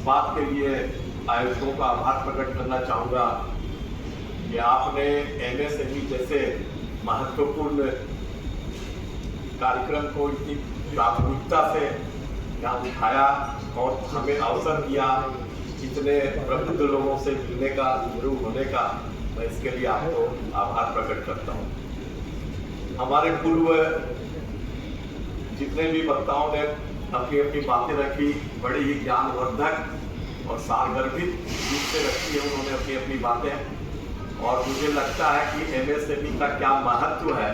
बात के लिए आयोजकों का आभार प्रकट करना चाहूँगा कि आपने एमएसएमई जैसे महत्वपूर्ण कार्यक्रम को इतनी प्राथमिकता से यहाँ उठाया और हमें अवसर दिया इतने प्रबुद्ध लोगों से मिलने का, रूबरू होने का। मैं इसके लिए आपको आभार प्रकट करता हूँ। हमारे पूर्व जितने भी वक्ताओं ने अपनी अपनी बातें रखी, बड़ी ही ज्ञानवर्धक और सारगर्भित रूप से रखी है उन्होंने अपनी अपनी बातें। और मुझे लगता है कि एमएसएमई का क्या महत्व है,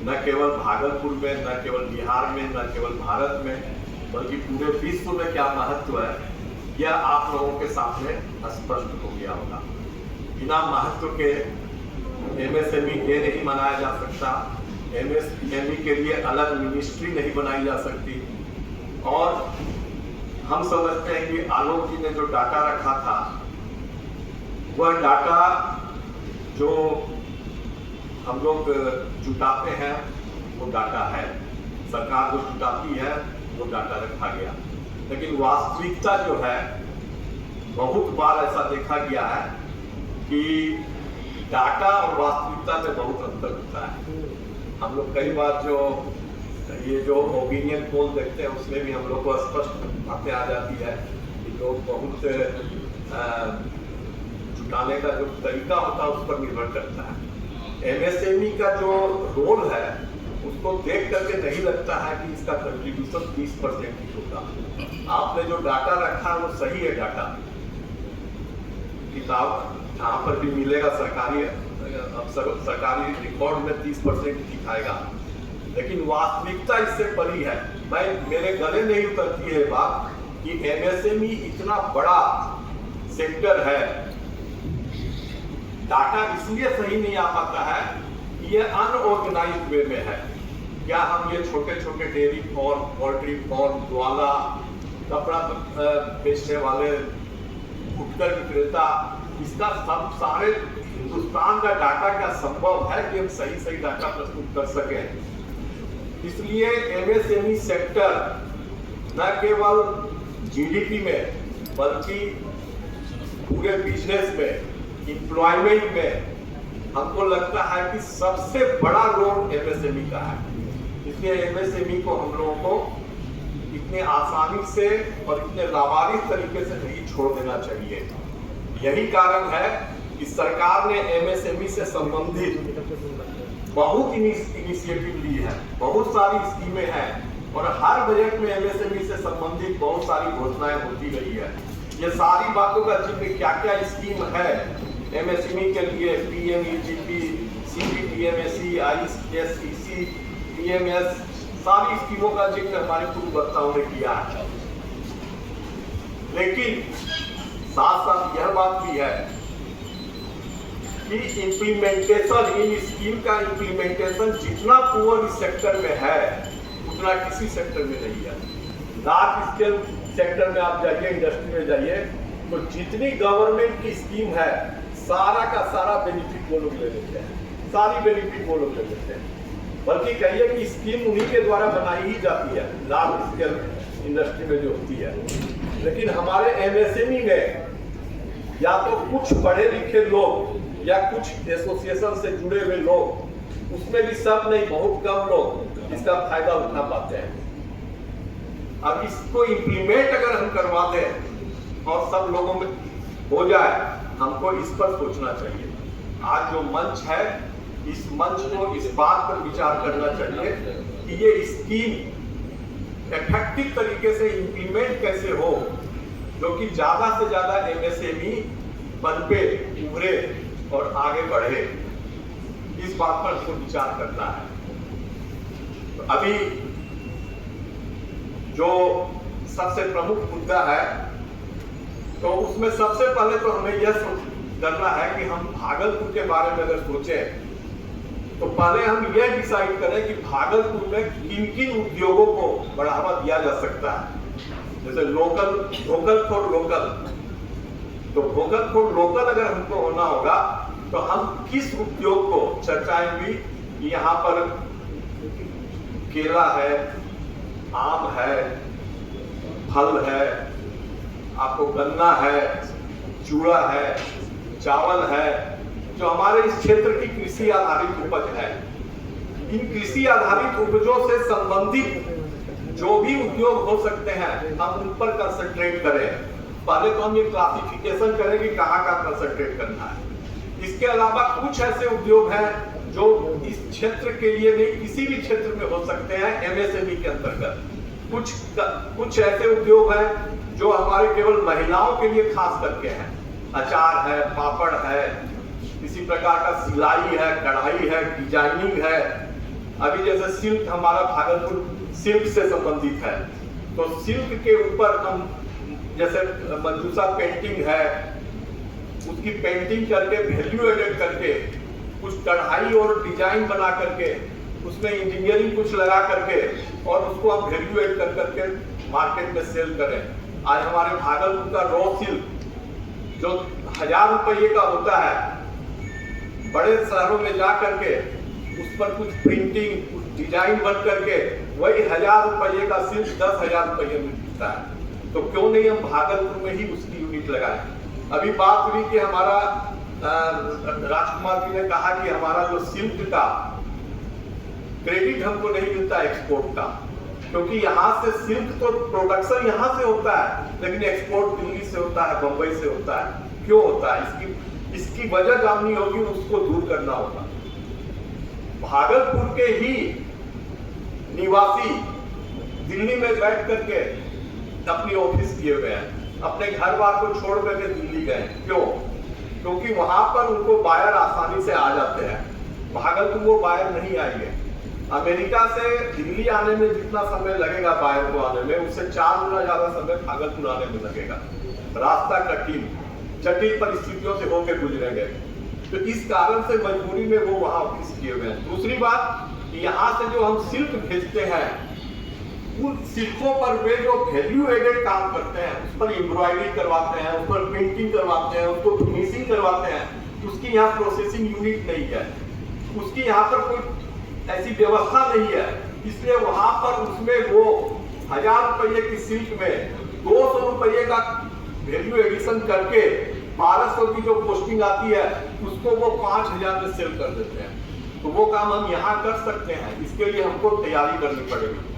न केवल भागलपुर में, न केवल बिहार में, न केवल भारत में, बल्कि पूरे विश्व में क्या महत्व है, यह आप लोगों के सामने स्पष्ट हो गया होगा। बिना महत्व के एमएसएमई डे नहीं मनाया जा सकता, एमएसएमई के लिए अलग मिनिस्ट्री नहीं बनाई जा सकती। और हम समझते हैं कि आलोक जी ने जो डाटा रखा था, वह डाटा जो हम लोग जुटाते हैं वो डाटा है, सरकार जो जुटाती है वो डाटा रखा गया। लेकिन वास्तविकता जो है, बहुत बार ऐसा देखा गया है कि डाटा और वास्तविकता में बहुत अंतर होता है। हम लोग कई बार जो ओपिनियन पोल देखते हैं उसमें भी हम लोग को स्पष्ट बातें आ जाती है कि लोग बहुत जुटाने का जो तरीका होता है उस पर निर्भर करता है। एमएसएमई का जो रोल है उसको देख करके नहीं लगता है कि इसका कंट्रीब्यूशन 30% ही होगा। आपने जो डाटा रखा है वो सही है डाटा, किताब जहाँ पर भी मिलेगा सरकारी रिकॉर्ड में 30% दिखाएगा, लेकिन वास्तविकता इससे परी है। मेरे गले नहीं उतरती है बात कि एमएसएमई इतना बड़ा सेक्टर है, डाटा इसलिए सही नहीं आ पाता है कि ये अनऑर्गेनाइज्ड वे में है। क्या हम ये छोटे छोटे डेयरी फार्म, पोल्ट्री फार्म, ग्वाला, कपड़ा बेचने वाले, फुटकर विक्रेता, इसका सब सारे हिंदुस्तान का डाटा क्या संभव है कि हम सही सही डाटा प्रस्तुत कर सकें? इसलिए एमएसएमई सेक्टर न केवल जीडीपी में बल्कि पूरे बिजनेस में, एम्प्लॉयमेंट में हमको लगता है कि सबसे बड़ा रोल एमएसएमई का है। इसलिए एमएसएमई को हम लोगों को इतने आसानी से और इतने लावारिस तरीके से नहीं छोड़ देना चाहिए। यही कारण है कि सरकार ने एमएसएमई से संबंधित बहुत इनिशिएटिव ली है, बहुत सारी स्कीमें हैं और हर बजट में एमएसएमई से संबंधित बहुत सारी घोषणाएं होती रही है। ये सारी बातों का जिक्र क्या क्या स्कीम है एमएसएमई के लिए, पीएमईजीपी, सीपीटीएमएसी, आईएसईसी, पीएमएस, सारी स्कीमों का जिक्र हमारे पूर्व वक्ताओं ने किया है। लेकिन साथ साथ यह बात भी है कि इम्प्लीमेंटेशन, इन स्कीम का इम्प्लीमेंटेशन जितना पुअर इस सेक्टर में है उतना किसी सेक्टर में नहीं है। लार्ज स्केल सेक्टर में आप जाइए, इंडस्ट्री में जाइए, तो जितनी गवर्नमेंट की स्कीम है सारा का सारा बेनिफिट वो लोग ले लेते हैं, सारी बेनिफिट वो लोग ले लेते हैं। बल्कि कहिए कि स्कीम उन्हीं के द्वारा बनाई ही जाती है लार्ज स्केल इंडस्ट्री में जो होती है। लेकिन हमारे एमएसएमई में या तो कुछ पढ़े लिखे लोग या कुछ एसोसिएशन से जुड़े हुए लोग, उसमें भी सब नहीं, बहुत कम लोग इसका फायदा उठा पाते हैं। अब इसको इम्प्लीमेंट अगर हम करवा दें और सब लोगों में हो जाए, हमको इस पर सोचना चाहिए। आज जो मंच है, इस मंच को इस बात पर विचार करना चाहिए कि ये स्कीम इफेक्टिव तरीके से इम्प्लीमेंट कैसे हो, जो कि ज्यादा से ज्यादा एमएसएमई पनपे, उभरे और आगे बढ़े। इस बात पर हमको विचार करना है। तो अभी जो सबसे प्रमुख मुद्दा है, तो उसमें सबसे पहले तो हमें यह करना है कि हम भागलपुर के बारे में अगर सोचें तो पहले हम यह डिसाइड करें कि भागलपुर में किन किन उद्योगों को बढ़ावा दिया जा सकता है। जैसे वोकल फॉर लोकल, तो वोकल फॉर लोकल अगर हमको होना होगा तो हम किस उद्योग को चर्चाएंगे कि यहाँ पर केला है, आम है, फल है, आपको गन्ना है, चूड़ा है, चावल है, जो हमारे इस क्षेत्र की कृषि आधारित उपज है। इन कृषि आधारित उपजों से संबंधित जो भी उद्योग हो सकते हैं हम उन पर कंसंट्रेट करें। पहले तो हम ये क्लासिफिकेशन करें कि कहाँ कंसंट्रेट करना है। इसके अलावा कुछ ऐसे उद्योग हैं जो इस क्षेत्र के लिए नहीं, किसी भी क्षेत्र में हो सकते हैं एमएसएमई के अंतर्गत। कुछ ऐसे उद्योग हैं जो हमारे केवल महिलाओं के लिए खास करके हैं। अचार है, पापड़ है, इसी प्रकार का सिलाई है, कढ़ाई है, डिजाइनिंग है। अभी जैसे सिल्क, हमारा भागलपुर सिल्क से संबंधित है, तो सिल्क के ऊपर हम जैसे मंजूषा पेंटिंग है, उसकी पेंटिंग करके वैल्यू एडेड करके कुछ कढ़ाई और डिजाइन बना करके उसमें इंजीनियरिंग कुछ लगा करके और उसको हम वैल्यू एड कर करके मार्केट में सेल करें। आज हमारे भागलपुर का रॉ सिल्क जो 1000 रुपये का होता है, बड़े शहरों में जा करके उस पर कुछ प्रिंटिंग, कुछ डिजाइन बन करके वही 1000 रुपये का सिल्क 10,000 रुपये में बिकता है। तो क्यों नहीं हम भागलपुर में ही उसकी यूनिट लगाएं। अभी बात हुई कि हमारा राजकुमार जी ने कहा कि हमारा जो सिल्क का क्रेडिट हमको नहीं मिलता एक्सपोर्ट का, क्योंकि यहाँ से सिल्क तो प्रोडक्शन यहाँ से होता है लेकिन एक्सपोर्ट दिल्ली से होता है, बंबई से होता है। क्यों होता है? इसकी वजह जाननी होगी, उसको दूर करना होगा। भागलपुर के ही निवासी दिल्ली में बैठ करके अपनी ऑफिस किए हुए हैं, अपने घर बार को छोड़ करके दिल्ली गए। क्यों? क्योंकि वहां पर उनको बायर आसानी से आ जाते हैं। भागलपुर वो बायर नहीं आएंगे। अमेरिका से दिल्ली आने में जितना समय लगेगा बायर को आने में, उससे 4 गुना ज्यादा समय भागलपुर आने में लगेगा। रास्ता कठिन, जटिल परिस्थितियों से होकर गुजरेंगे। तो इस कारण से मजबूरी में वो वहां ऑफिस किए हुए हैं। दूसरी बात, यहाँ से जो हम सिल्क भेजते हैं, उन सिल्कों पर वे जो वैल्यू एडेड काम करते हैं, उस पर एम्ब्रॉयडरी करवाते हैं, उस पर प्रिंटिंग करवाते हैं, उसको फिनिशिंग करवाते हैं, उसकी यहाँ प्रोसेसिंग यूनिट नहीं है, उसकी यहाँ पर कोई ऐसी व्यवस्था नहीं है। इसलिए वहां पर उसमें वो 1000 रुपये की सिल्क में 200 रुपये का वैल्यू एडिशन करके 1200 की जो पोस्टिंग आती है उसको वो 5000 में सेल कर देते हैं। तो वो काम हम यहाँ कर सकते हैं, इसके लिए हमको तैयारी करनी पड़ेगी।